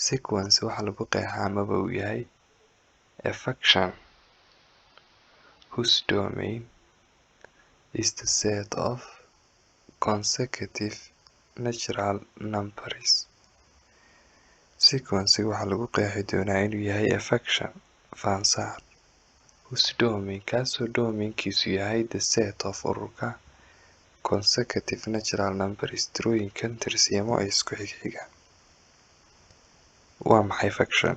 Sequence waxa lagu qeexaa amaba uu yahay a function whose domain is the set of consecutive natural numbers. Sequence waxa lagu qeexi doonaa inuu yahay a function faansaar whose domain kaasoo domainkiisu yahay the set of ururka consecutive natural numbers tirooyinkan tirsiimo ee isku xigxiga. Waa maxay function?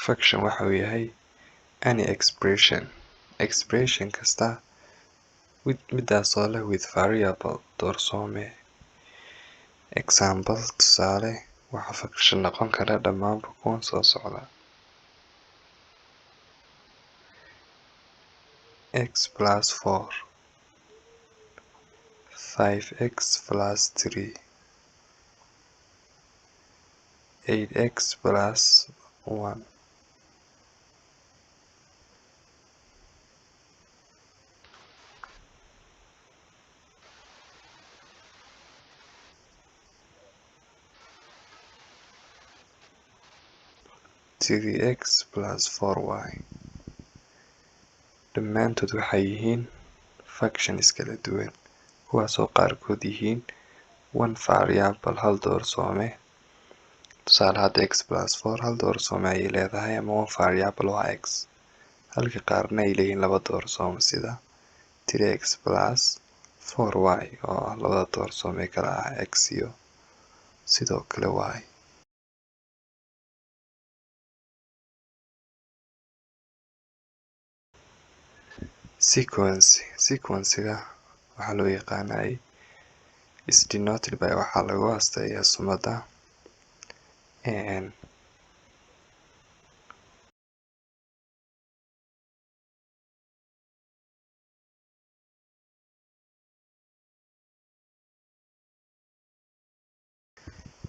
Function waxa uu yahay any expression kasta midaasoo leh with variable doorsoome. Example tusaale waxa function noqon kara dhammaanba kuwan soo socda: x plus 4, 5x plus 3, 8x plus 1. Three x plus 4y dhammaantood waxay yihiin functions kala duwan kuwaasoo qaarkood yihiin one variable hal doorsoome. Tusaale hadda x plus 4 hal doorsoome ayay leedahay ama one variable waa x, halka qaarna ay leeyihiin laba doorsoome sida 3x plus 4y oo ah labada doorsoome kala ah x iyo sidoo kale y. Sequence-ga waxaa loo yaqaanay is denoted by waxaa lagu asteeyaa sumada an.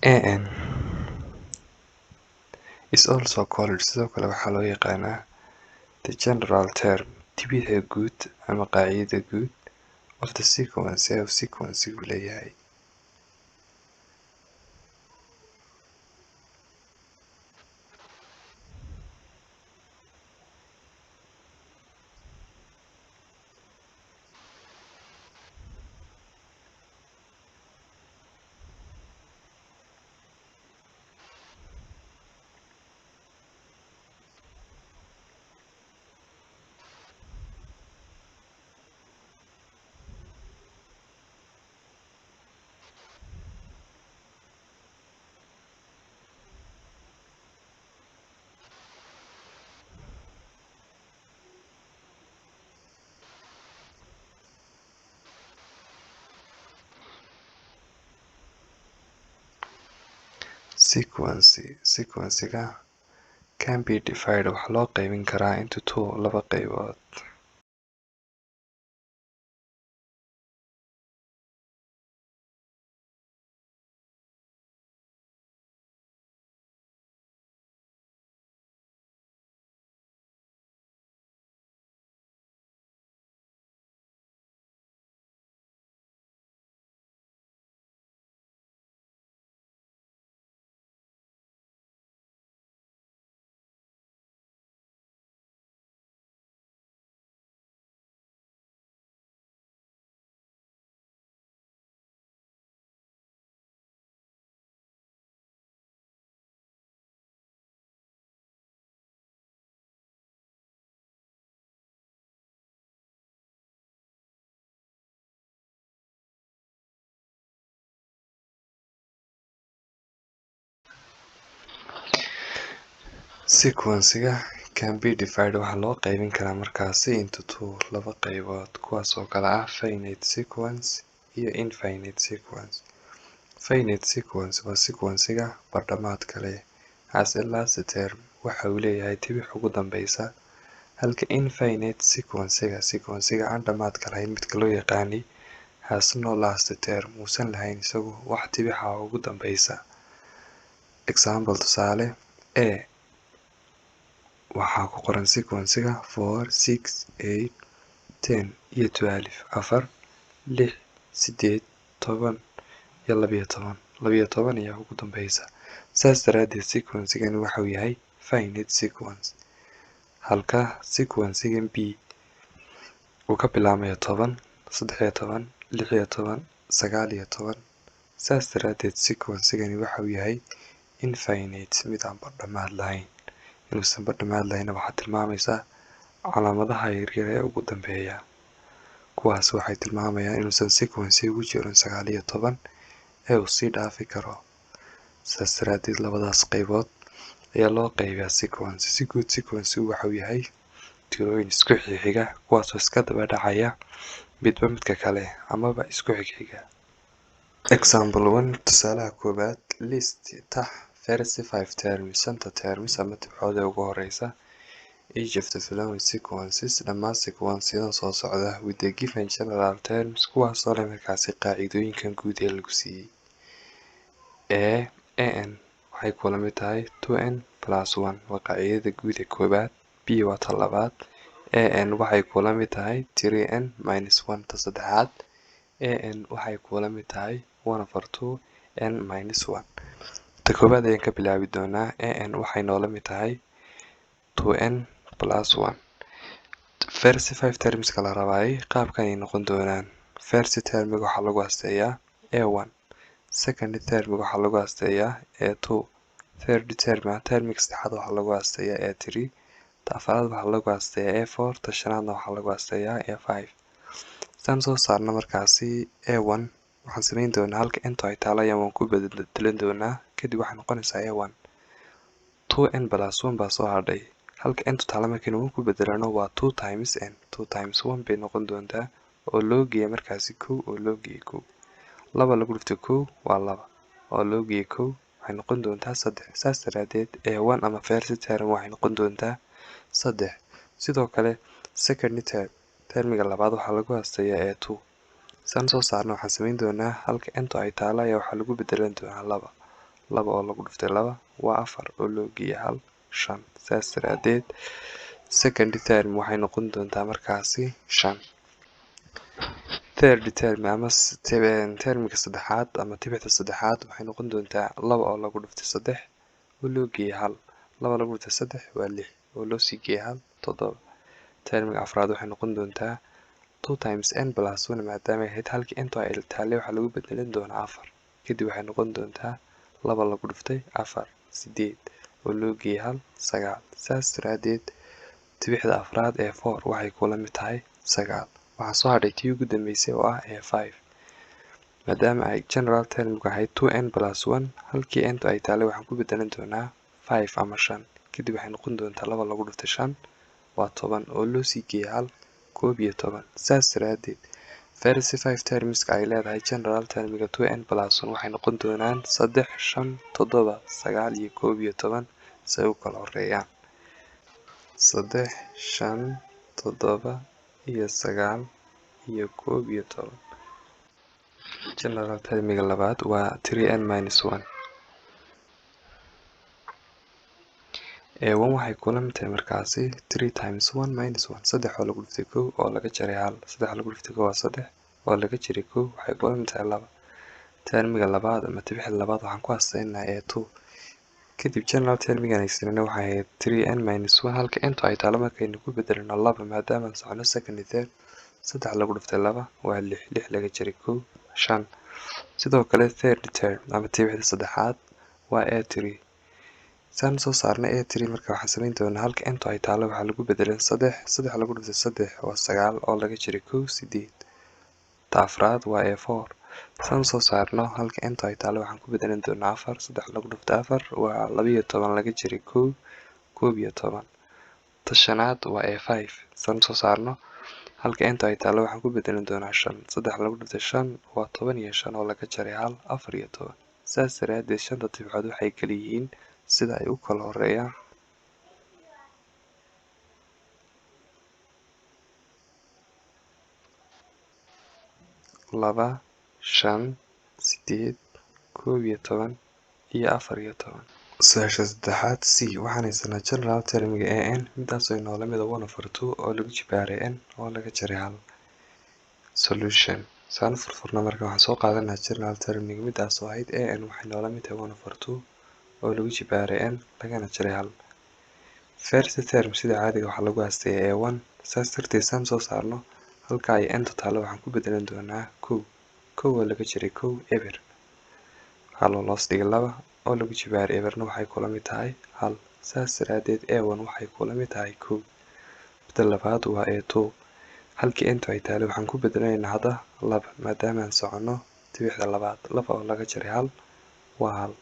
An is also called sidoo kale waxaa loo yaqaanaa the general term tibida guud ama qaacidada guud of the sequence ee uu sequence-gu leeyahay. Sequence-ga can be divided waxaa loo qaybin karaa into two laba qaybood. Sequence-ga can be divided waxaa loo qaybin karaa markaasi into two laba qaybood kuwaasoo kala ah finite sequence iyo infinite sequence. Finite sequence waa sequence-ga bardhamaadka leh has a last term waxa uu leeyahay tibix ugu dambeysa, halka infinite sequence-ga aan dhamaadka lahayn midka loo yaqaanay has no last term uusan lahayn isagu wax tibixa ugu dambeysa. Example tusaale a waxaa ku qoran sequencega 4 6 8 10 iyo 12 afar 6 8 10 iyo 12 12 ayaa ugu dambeysa. saas daraadeed sequencegani waxau yahay finite sequence, halka sequencegan b uu ka bilaamayo 10 13 16 19. saas daraadeed sequencegani waxau yahay infinite, mid aan badhamaad lahayn. inuusan badhamaad lahayn waxaa tilmaamaysaa calaamadaha yaryar ee ugu dambeeya, kuwaas waxay tilmaamayaan inuusan sequencega ugu jirin 19 ee uu sii dhaafi karo. saas daraadeed labadaas qaybood ayaa loo qaybiyaa sequence. si guud sequencegu waxau yahay tirooyin isku xiga kuwaasoo iska daba dhacaya midba midka kale amaba isku xigxiga. example 1 tusaalaha koobaad list tax first 5 terms shanta terms ama tibcoodee ugu horeysa each of the following sequences dhammaan sequenceyadan soo socda with the given general terms kuwaasoo leh markaasi qaacidooyinkan guud ee lagu siiyey. an waxay kula mid tahay 2n plus 1 waa qaacidada guud ee koobaad. b waa ta labaad. an waxay kula mid tahay 3n minus 1 ta saddexaad. an waxay kula mid tahay 1/2 n minus 1. ta koobaad ayaan ka bilaabi doonaa. an waxay noola mid tahay 2n plus 1. first 5 termska la rabaayay qaabkan ay noqon doonaan. first termiga waxaa lagu asteeyaa a1, second termiga waxaa lagu asteeyaa a2, third termiga saddexaad waxaa lagu asteeyaa a3, ta afaraad waxaa lagu asteeyaa a4, ta shanaadna waxaa lagu asteeyaa a5. saan soo saarno markaasi a1 waxaan sameyn doonaa halka intu ay taalo ayaan waan ku bedelan doonaa, kadib waxay noqonaysaa a1 2n plus 1 baa soo hadhay, halka intu taalo markaynu waan ku bedelano waa 2 times n 2 times 1 bay noqon doontaa oo loo geeya markaasi 1 oo loo geeya 1 laba lagu dhifto 1 waa 2 oo loo geeya 1 waxay noqon doontaa 3. saas daraadeed a1 ama first term waxay noqon doontaa 3. sidoo kale second termiga labaad waxaa lagu asteeyaa a2. saan soo saarno waxaan sameyn doonaa halka intu ay taalo ayaa waxaa lagu bedelan doonaa 2 oo lagu dhiftay 2 waa 4 oo loo geeya 1 5. saas daraadeed second term waxay noqon doontaa markaasi 5. third term ama termiga saddexaad ama tibicda saddexaad waxay noqon doontaa 2 oo lagu dhiftay 3 oo loo geeya 1 2 lagu dhiftay 3 waa 6 oo loo sii geeya 1 7. termiga afraad waxay noqon doontaa 2 times n plus 1 maadaama ay ahayd halkii intu ay taale waxaa lagu bedelan doonaa 4 kadib waxay noqon doontaa 2 lagu dhiftay 4 8 oo loo geeya 1 9. saas daraadeed tibicda afraad ee 4 waxay kula mid tahay 9. waxaa soo hadhay tii ugu dambeysay oo ah a5 maadaama ay general termigu ahayd 2n plus 1 halkii intu ay taale waxaan ku bedelan doonaa 5 ama 5 kadib waxay noqon doontaa 2 lagu dhiftay 5 waa 10 oo loo sii geeya 1 11. saas daraadeed first 5 termska ay leedahay general termiga 2n plus 1 waxay noqon doonaan 3 5 7 9 iyo 11 say u kala horeeyaan 3 5 7 iyo 9 iyo 11. general termiga labaad waa 3n minus 1. a1 waxay kula mid tahay markaasi 3 times 1 minus 1 3 oo lagu dhiftay 1 oo laga jaray 1 3 lagu dhiftay 1 waa 3 oo laga jaray 1 waxay kula mid tahay 2. termiga labaad ama tibixda labaad waxaan ku asteynaynaa a2 kadib general termigan aysanina waxay ahayd 3n minus 1 halka intu ay taalo markaynu ku bedelano 2 maadaama aan socono second term 3 lagu dhiftay 2 waa 6 6 laga jaray 1 5. sidoo kale third term ama tibixda saddexaad waa a3. saan soo saarnay a3 marka waxaan sameyn doonaa halka intu ay taalo waxaa lagu bedelan 3 lagu dhiftay 3 waa 9 oo laga jaray 1 8. ta afraad waa a4. saan soo saarno halka intu ay taalo waxaan ku bedelan doonaa 4 3 lagu dhiftay 4 waa 12 laga jaray 1 11. ta shanaad waa a5. saan soo saarno halka intu ay taalo waxaan ku bedelan doonaa 5 3 lagu dhiftay 5 waa 15 oo laga jaray 1 14. saas daraadeed shanta tibcood waxay kala yihiin sida ay u kala horeeyaan 2 5 8 11 iyo 14. su-aasha saddexaad c waxaan haysanaa general termiga an midaasoo inoola mida 1/2 oo lagu jibaaray n oo laga jaray hal. Solution saan furfurna marka waxaan soo qaadanaa general termiga midaasoo ahayd an waxay noola mid tahay 1/2 oo lagu jibaaray n lagana jaray hal. First term sida caadiga waxaa lagu aasteeyay a1 saas darteed saan soo saarno halka ay n taalo waxaan ku bedelan doonaa kow oo laga jaray kow eber hal oo loos dhigay 2 oo lagu jibaaray eberna waxay kula mid tahay hal. Saas daraadeed a1 waxay kula mid tahay kow. Midda labaad waa a2 halkii n ay taalo waxaan ku bedelaynaa hadda 2 maadaama aan socono tibixda labaad 2 oo laga jaray hal waa hal.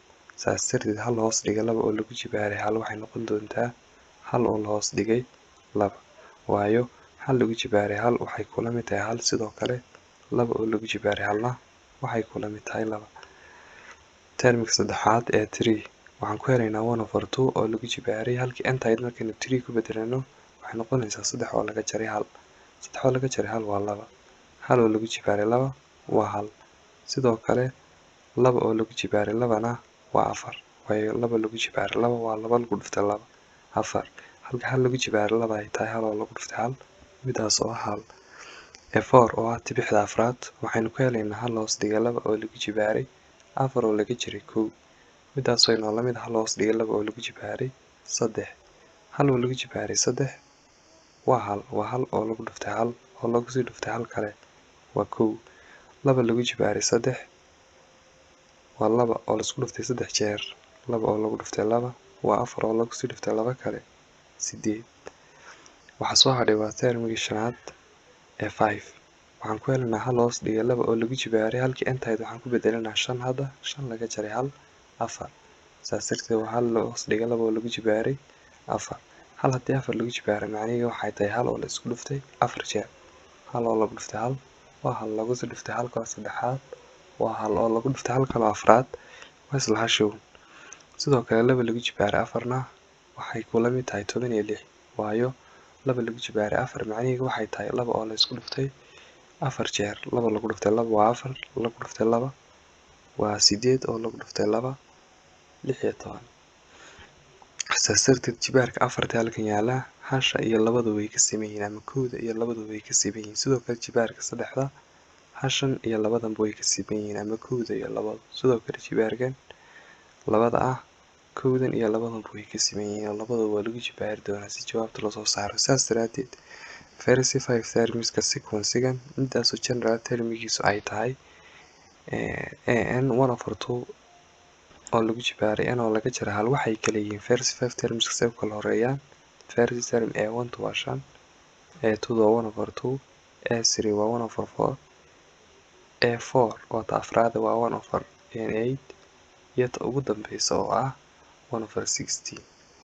Saas darteed hal hoos dhigay 2 oo lagu jibaaray hal waxay noqon doontaa hal oo la hoos dhigay 2 waayo hal lagu jibaaray hal waxay kula mid tahay hal sidoo kale 2 oo lagu jibaaray halna waxay kula mid tahay 2. Termiga saddexaad ee 3 waxaan ku helaynaa 1/2 oo lagu jibaaray halkii n tahayd markaynu 3 ku bedelano waxay noqonaysaa 3 oo laga jaray hal. 3 oo laga jaray hal waa 2 hal oo lagu jibaaray 2 waa hal sidoo kale 2 oo lagu jibaaray 2na waa 4 waayo 2 lagu jibaaray 2 waa 2 lagu dhuftay 2 4 halka hal lagu jibaaray 2 ay tahay hal oo lagu dhuftay hal midaas oo ah hal. A4 oo ah tibixda afraad waxaynu ku helaynaa hal hoos dhigay 2 oo lagu jibaaray 4 oo laga jaray kow midaasoo inoola mid hal hoos dhigay 2 oo lagu jibaaray 3 hal oo lagu jibaaray 3 waa hal oo lagu dhuftay hal oo lagu sii dhuftay hal kale waa kow 2 lagu jibaaray 3 waa 2 oo la isku dhuftay 3 jeer 2 oo lagu dhuftay 2 waa 4 oo lagu sii dhuftay 2 kale 8. Waxa soo hadhay waa termigii shanaad ee 5 waxaan ku helaynaa hal hoos dhigay 2 oo lagu jibaaray halkii n tahayd waxaan ku bedelanaa 5 hadda 5 laga jaray hal 4 saas darteed waa hal hoos dhigay 2 oo lagu jibaaray 4 hal haddii 4 lagu jibaaray macnaheedu waxay tahay hal oo la isku dhuftay 4 jeer hal oo lagu dhuftay hal waa hal lagu sii dhuftay hal kale saddexaad waa hal oo lagu dhuftay hal kale afraad waa isla hashow. Sidoo kale 2 lagu jibaaray 4na waxay kula mid tahay 16 waayo 2 lagu jibaaray 4 macnaheedu waxay tahay 2 oo la isku dhuftay 4 jeer 2 lagu dhuftay 2 waa 4 lagu dhuftay 2 waa 8 oo lagu dhuftay 2 16. Saas darteed jibaarka 4 halkan yaala hasha iyo 2 way ka siman yihiin ama kowda iyo 2 way ka siman yihiin sidoo kale jibaarka 3 hashan iyo 2 way ka siman yihiin ama kowda iyo 2 sidoo kale jibaarkan 2 ah kowdan iyo 2 way ka siman yihiin 2 waa lagu jibaari doonaa si jawaabta loo soo saaro. Saas daraadeed first 5 termiska sequence-gan midaasoo general termigiisu ay tahay an 1/2 oo lagu jibaaray n oo laga jaray hal waxay kala yihiin first 5 termiska say u kala horeeyaan. First term a1 waa 5 a2 waa 1/2 a3 waa 1/4 a4 oo ta afraad waa 1/8 iyo ta ugu dambeysa oo ah 1/16.